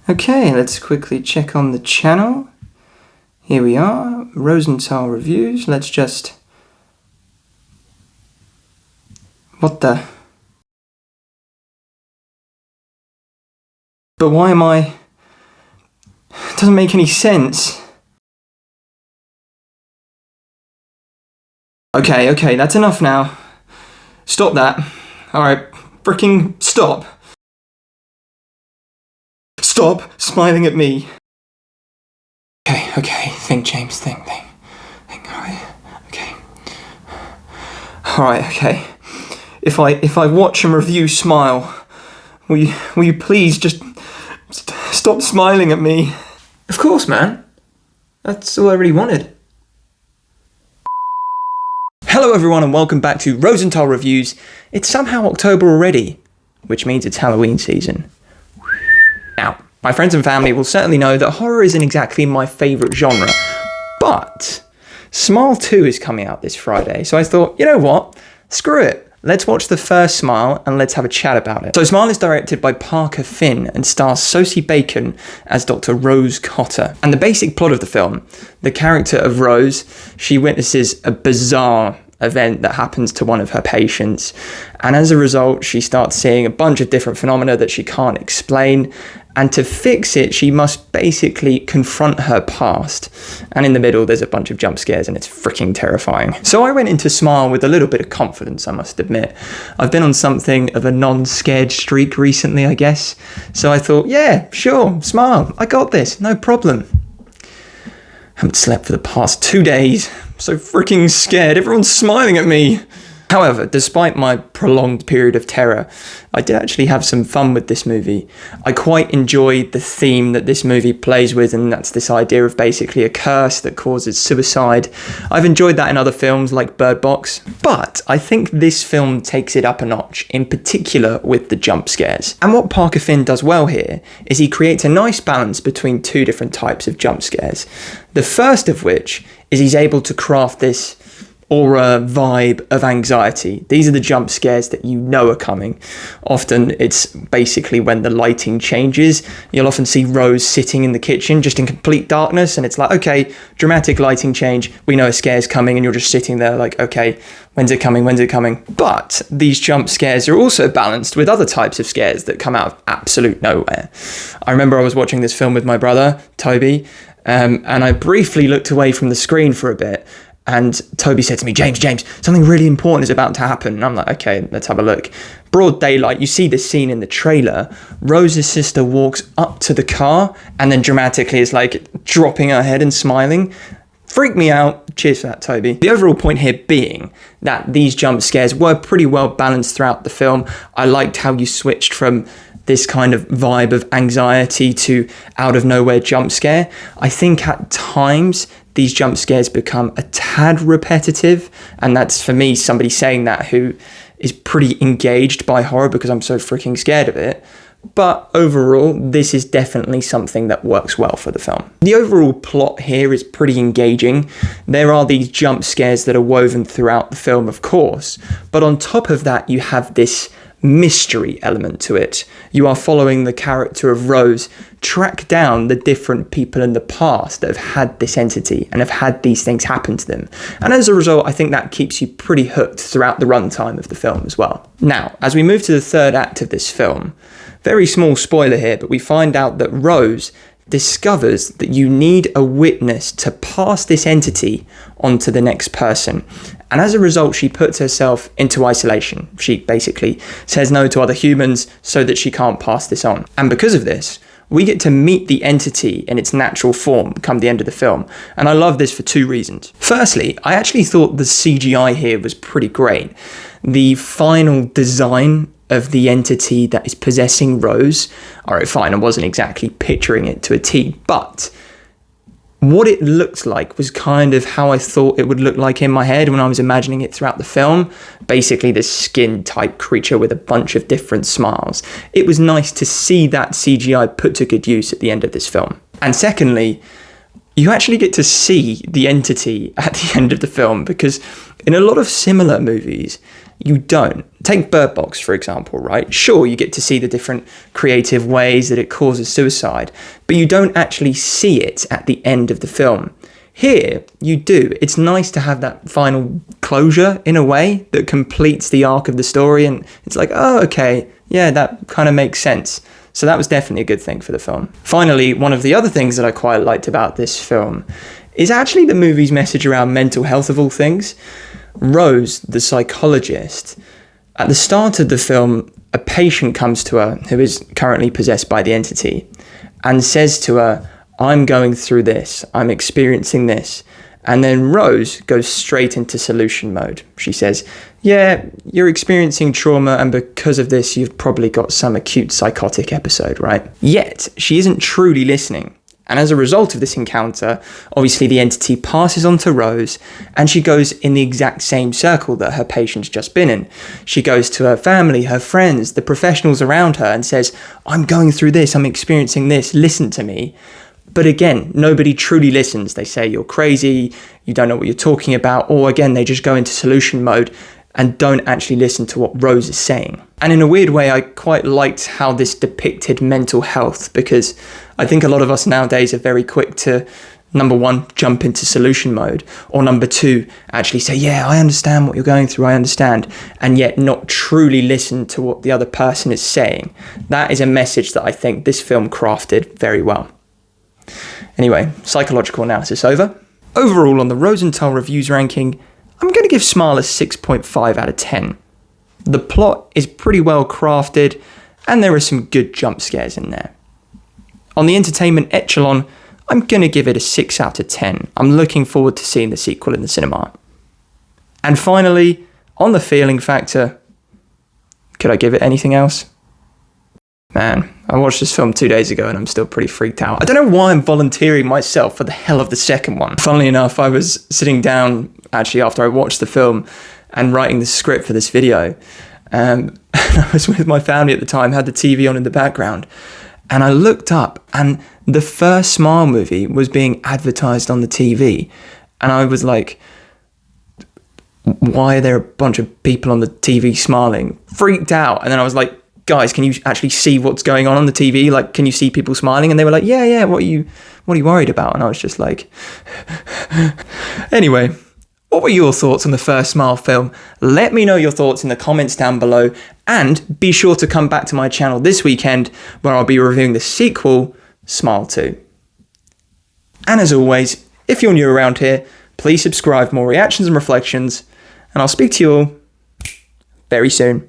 Okay, let's quickly check on the channel. Here we are, Rosenthal Reviews. Let's just... What the... But why am I... It doesn't make any sense. Okay, that's enough now. Stop that. Alright, freaking stop. Stop smiling at me. Okay, think, James, think, alright, okay. Alright, okay. If I watch and review smile, will you please just stop smiling at me? Of course, man. That's all I really wanted. Hello everyone and welcome back to Rosenthal Reviews. It's somehow October already, which means it's Halloween season. Now, my friends and family will certainly know that horror isn't exactly my favourite genre, but Smile 2 is coming out this Friday, so I thought, you know what, screw it. Let's watch the first Smile and let's have a chat about it. So Smile is directed by Parker Finn and stars Sosie Bacon as Dr. Rose Cotter. And the basic plot of the film, the character of Rose, she witnesses a bizarre event that happens to one of her patients. And as a result, she starts seeing a bunch of different phenomena that she can't explain. And to fix it, she must basically confront her past. And in the middle, there's a bunch of jump scares and it's freaking terrifying. So I went into Smile with a little bit of confidence, I must admit. I've been on something of a non-scared streak recently, I guess. So I thought, yeah, sure, Smile, I got this, no problem. Haven't slept for the past 2 days. I'm so freaking scared. Everyone's smiling at me. However, despite my prolonged period of terror, I did actually have some fun with this movie. I quite enjoyed the theme that this movie plays with, and that's this idea of basically a curse that causes suicide. I've enjoyed that in other films like Bird Box, but I think this film takes it up a notch, in particular with the jump scares. And what Parker Finn does well here is he creates a nice balance between two different types of jump scares. The first of which is he's able to craft this aura vibe of anxiety. These are the jump scares that you know are coming. Often it's basically when the lighting changes. You'll often see Rose sitting in the kitchen just in complete darkness, and it's like, okay, dramatic lighting change, we know a scare's coming, and you're just sitting there like, okay, when's it coming? But these jump scares are also balanced with other types of scares that come out of absolute nowhere. I remember I was watching this film with my brother, Toby, and I briefly looked away from the screen for a bit. And Toby said to me, James, something really important is about to happen. And I'm like, okay, let's have a look. Broad daylight, you see this scene in the trailer. Rose's sister walks up to the car and then dramatically is like dropping her head and smiling. Freaked me out. Cheers for that, Toby. The overall point here being that these jump scares were pretty well balanced throughout the film. I liked how you switched from this kind of vibe of anxiety to out of nowhere jump scare. I think at times these jump scares become a tad repetitive, and that's for me somebody saying that who is pretty engaged by horror because I'm so freaking scared of it. But overall, this is definitely something that works well for the film. The overall plot here is pretty engaging. There are these jump scares that are woven throughout the film, of course, but on top of that, you have this mystery element to it. You are following the character of Rose track down the different people in the past that have had this entity and have had these things happen to them. And as a result, I think that keeps you pretty hooked throughout the runtime of the film as well. Now, as we move to the third act of this film, very small spoiler here, but we find out that Rose discovers that you need a witness to pass this entity on to the next person. And as a result, she puts herself into isolation. She basically says no to other humans so that she can't pass this on. And because of this, we get to meet the entity in its natural form come the end of the film. And I love this for two reasons. Firstly, I actually thought the CGI here was pretty great. The final design of the entity that is possessing Rose, alright fine, I wasn't exactly picturing it to a T, but what it looked like was kind of how I thought it would look like in my head when I was imagining it throughout the film. Basically this skin type creature with a bunch of different smiles. It was nice to see that CGI put to good use at the end of this film. And secondly, you actually get to see the entity at the end of the film, because in a lot of similar movies, you don't. Take Bird Box, for example, right? Sure, you get to see the different creative ways that it causes suicide, but you don't actually see it at the end of the film. Here, you do. It's nice to have that final closure, in a way, that completes the arc of the story, and it's like, oh, okay, yeah, that kind of makes sense. So that was definitely a good thing for the film. Finally, one of the other things that I quite liked about this film is actually the movie's message around mental health, of all things. Rose, the psychologist, at the start of the film, a patient comes to her who is currently possessed by the entity and says to her, I'm going through this, I'm experiencing this. And then Rose goes straight into solution mode. She says, yeah, you're experiencing trauma, and because of this, you've probably got some acute psychotic episode, right? Yet, she isn't truly listening. And as a result of this encounter, obviously the entity passes on to Rose, and she goes in the exact same circle that her patient's just been in. She goes to her family, her friends, the professionals around her, and says, I'm going through this, I'm experiencing this, listen to me. But again, nobody truly listens. They say you're crazy, you don't know what you're talking about, or again, they just go into solution mode and don't actually listen to what Rose is saying. And in a weird way, I quite liked how this depicted mental health, because I think a lot of us nowadays are very quick to, number one, jump into solution mode, or number two, actually say, yeah, I understand what you're going through, I understand, and yet not truly listen to what the other person is saying. That is a message that I think this film crafted very well. Anyway, psychological analysis over. Overall, on the Rosenthal Reviews ranking, I'm going to give Smile a 6.5 out of 10. The plot is pretty well crafted, and there are some good jump scares in there. On the entertainment echelon, I'm going to give it a 6 out of 10. I'm looking forward to seeing the sequel in the cinema. And finally, on the feeling factor, could I give it anything else? Man, I watched this film 2 days ago and I'm still pretty freaked out. I don't know why I'm volunteering myself for the hell of the second one. Funnily enough, I was sitting down actually after I watched the film and writing the script for this video. And I was with my family at the time, had the TV on in the background. And I looked up and the first Smile movie was being advertised on the TV. And I was like, why are there a bunch of people on the TV smiling? Freaked out. And then I was like, guys, can you actually see what's going on the TV? Like, can you see people smiling? And they were like, yeah, what are you worried about? And I was just like, anyway, what were your thoughts on the first Smile film? Let me know your thoughts in the comments down below, and be sure to come back to my channel this weekend where I'll be reviewing the sequel, Smile 2. And as always, if you're new around here, please subscribe for more reactions and reflections, and I'll speak to you all very soon.